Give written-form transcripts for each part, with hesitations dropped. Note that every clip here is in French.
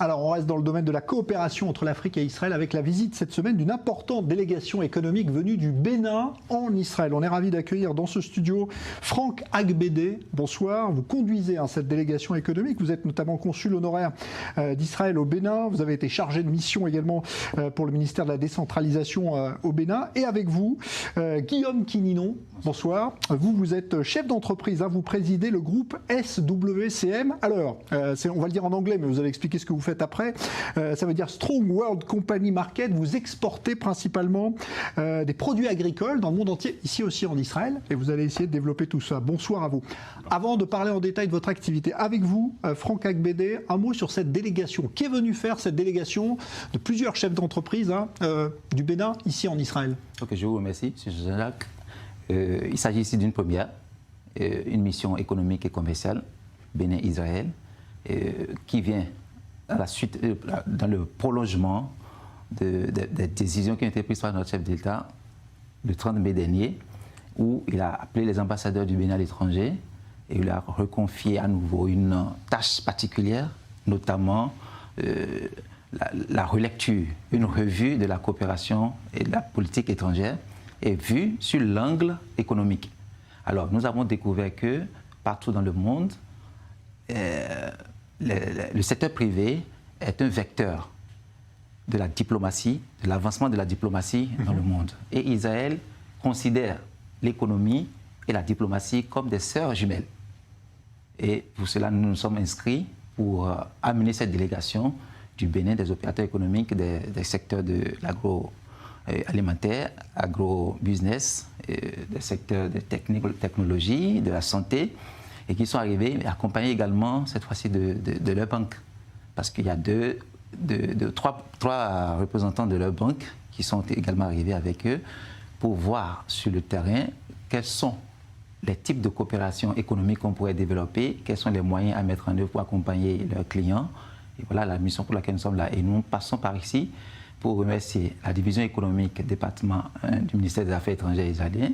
Alors, on reste dans le domaine de la coopération entre l'Afrique et Israël avec la visite cette semaine d'une importante délégation économique venue du Bénin en Israël. On est ravis d'accueillir dans ce studio Franck Agbede. Bonsoir. Vous conduisez cette délégation économique. Vous êtes notamment consul honoraire d'Israël au Bénin. Vous avez été chargé de mission également pour le ministère de la décentralisation au Bénin. Et avec vous, Guillaume Quininon. Bonsoir. Vous êtes chef d'entreprise. Vous présidez le groupe SWCM. Alors, on va le dire en anglais, mais vous allez expliquer ce que vous faites après. Ça veut dire Strong World Company Market. Vous exportez principalement des produits agricoles dans le monde entier, ici aussi en Israël, et vous allez essayer de développer tout ça. Bonsoir à vous. Avant de parler en détail de votre activité, avec vous, Franck Agbede, un mot sur cette délégation. Qui est venu faire cette délégation de plusieurs chefs d'entreprise du Bénin, ici en Israël? Ok, je vous remercie, M. Jean-Jacques. Il s'agit ici d'une première, une mission économique et commerciale, Bénin-Israël, qui vient à la suite, dans le prolongement des décisions qui ont été prises par notre chef d'État le 30 mai dernier, où il a appelé les ambassadeurs du Bénin à l'étranger et il a reconfié à nouveau une tâche particulière, notamment la relecture, une revue de la coopération et de la politique étrangère, et vue sur l'angle économique. Alors, nous avons découvert que partout dans le monde, le secteur privé est un vecteur de la diplomatie, de l'avancement de la diplomatie dans le monde. Et Israël considère l'économie et la diplomatie comme des sœurs jumelles. Et pour cela, nous nous sommes inscrits pour amener cette délégation du Bénin, des opérateurs économiques des secteurs de l'agroalimentaire, agro-business, des secteurs de technologie, de la santé, et qui sont arrivés, accompagnés également, cette fois-ci, de leur banque. Parce qu'il y a trois représentants de leur banque qui sont également arrivés avec eux pour voir sur le terrain quels sont les types de coopération économique qu'on pourrait développer, quels sont les moyens à mettre en œuvre pour accompagner leurs clients. Et voilà la mission pour laquelle nous sommes là. Et nous passons par ici pour remercier la division économique département du ministère des Affaires étrangères israélien,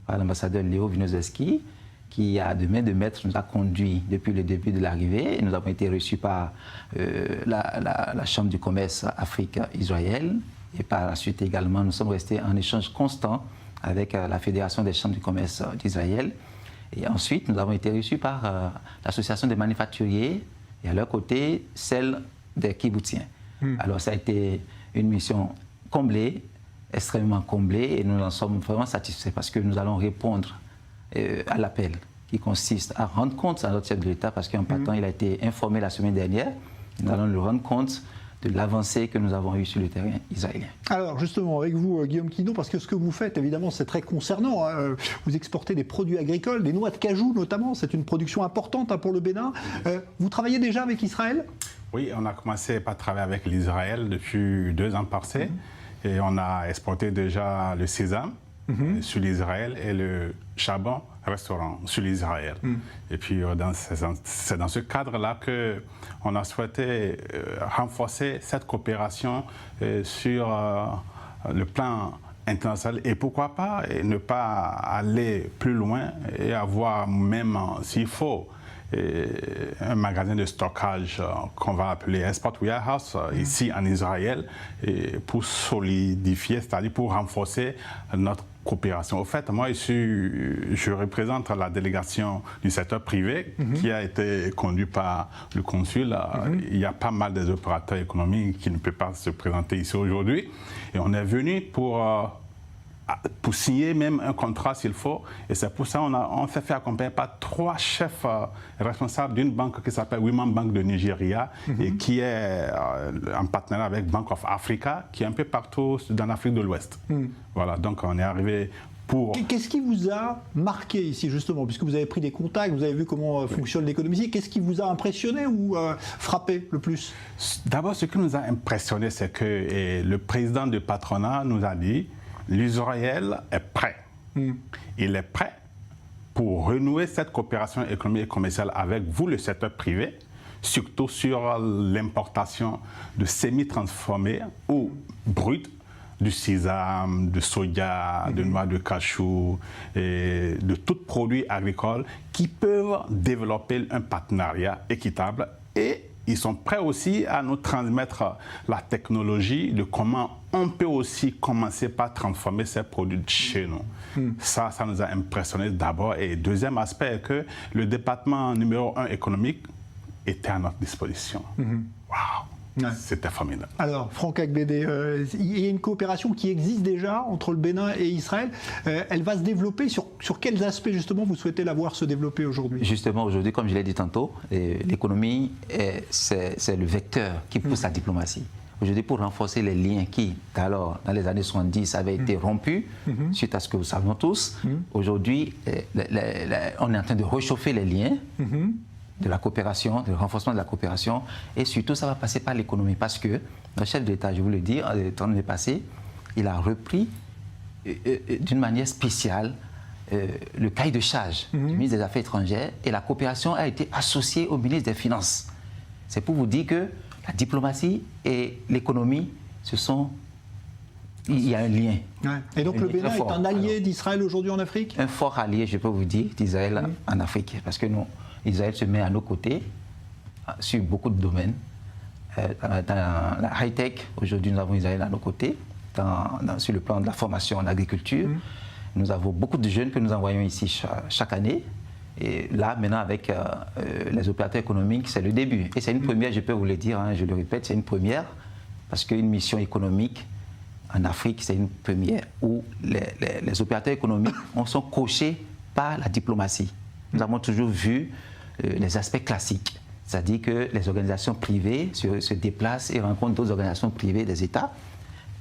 par l'ambassadeur Léo Vinozeski, qui, à de main de maître, nous a conduits depuis le début de l'arrivée. Nous avons été reçus par la Chambre du commerce Afrique-Israël. Et par la suite également, nous sommes restés en échange constant avec la Fédération des chambres du commerce d'Israël. Et ensuite, nous avons été reçus par l'Association des manufacturiers et à leur côté, celle des kibboutziens. Alors ça a été une mission comblée, extrêmement comblée, et nous en sommes vraiment satisfaits parce que nous allons répondre à l'appel qui consiste à rendre compte à notre chef de l'État, parce qu'en partant, il a été informé la semaine dernière. Nous allons lui rendre compte de l'avancée que nous avons eue sur le terrain israélien. Alors justement, avec vous, Guillaume Quininon, parce que ce que vous faites, évidemment, c'est très concernant. Vous exportez des produits agricoles, des noix de cajou notamment, c'est une production importante pour le Bénin. Vous travaillez déjà avec Israël? Oui, on a commencé par travailler avec l'Israël depuis 2 ans passés. Et on a exporté déjà le sésame sur l'Israël et le charbon restaurant sur l'Israël. Et puis c'est dans ce cadre-là qu'on a souhaité renforcer cette coopération sur le plan international et pourquoi pas ne pas aller plus loin et avoir même, s'il faut, un magasin de stockage qu'on va appeler Export Warehouse ici en Israël pour solidifier, c'est-à-dire pour renforcer notre coopération. Au fait, moi ici, je représente la délégation du secteur privé qui a été conduite par le consul. Il y a pas mal des opérateurs économiques qui ne peuvent pas se présenter ici aujourd'hui. Et on est venu pour signer même un contrat s'il faut. Et c'est pour ça qu'on s'est fait accompagner par 3 chefs responsables d'une banque qui s'appelle Women Bank de Nigeria et qui est en partenariat avec Bank of Africa, qui est un peu partout dans l'Afrique de l'Ouest. Voilà, donc on est arrivé pour... Qu'est-ce qui vous a marqué ici justement, puisque vous avez pris des contacts, vous avez vu comment fonctionne l'économie ici, qu'est-ce qui vous a impressionné ou frappé le plus? D'abord, ce qui nous a impressionné, c'est que le président du patronat nous a dit l'Israël est prêt. Il est prêt pour renouer cette coopération économique et commerciale avec vous, le secteur privé, surtout sur l'importation de semi-transformés ou bruts, du sésame, de soja, de noix de cachou, et de tout produit agricole qui peuvent développer un partenariat équitable et ils sont prêts aussi à nous transmettre la technologie de comment on peut aussi commencer par transformer ces produits chez nous. Ça nous a impressionnés d'abord. Et deuxième aspect est que le département numéro 1 économique était à notre disposition. Waouh! Ouais. C'était formidable. Alors, Franck Agbede, il y a une coopération qui existe déjà entre le Bénin et Israël. Elle va se développer sur quels aspects, justement, vous souhaitez la voir se développer aujourd'hui? Justement, aujourd'hui, comme je l'ai dit tantôt, l'économie, c'est le vecteur qui pousse la diplomatie. Aujourd'hui, pour renforcer les liens qui, alors, dans les années 70, avaient été rompus, suite à ce que nous savons tous, aujourd'hui, on est en train de réchauffer les liens. De la coopération, du renforcement de la coopération, et surtout ça va passer par l'économie, parce que le chef d'État, je vous le dis, dans le temps passé, il a repris d'une manière spéciale le cahier de charge du ministre des Affaires étrangères, et la coopération a été associée au ministre des Finances. C'est pour vous dire que la diplomatie et l'économie, il y a un lien. Ouais. Et donc le Bénin est un allié d'Israël aujourd'hui en Afrique? Un fort allié, je peux vous dire, d'Israël en Afrique, parce que Israël se met à nos côtés sur beaucoup de domaines. Dans la high-tech, aujourd'hui, nous avons Israël à nos côtés, sur le plan de la formation en agriculture. Nous avons beaucoup de jeunes que nous envoyons ici chaque année. Et là, maintenant, avec les opérateurs économiques, c'est le début. Et c'est une première, je peux vous le dire, je le répète, c'est une première, parce qu'une mission économique en Afrique, c'est une première, où les opérateurs économiques sont coachés par la diplomatie. Nous avons toujours vu les aspects classiques, c'est-à-dire que les organisations privées se déplacent et rencontrent d'autres organisations privées des États.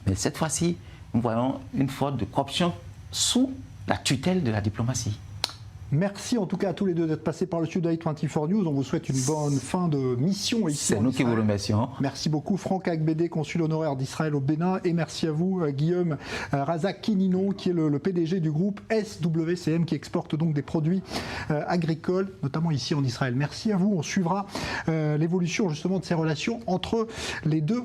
Mais cette fois-ci, nous voyons une forme de corruption sous la tutelle de la diplomatie. Merci en tout cas à tous les deux d'être passés par le studio d'I24 News. On vous souhaite une bonne fin de mission ici. C'est nous qui vous remercions. Merci beaucoup Franck Agbede, consul honoraire d'Israël au Bénin, et merci à vous Guillaume Razak-Kininon, qui est le PDG du groupe SWCM, qui exporte donc des produits agricoles, notamment ici en Israël. Merci à vous. On suivra l'évolution justement de ces relations entre les deux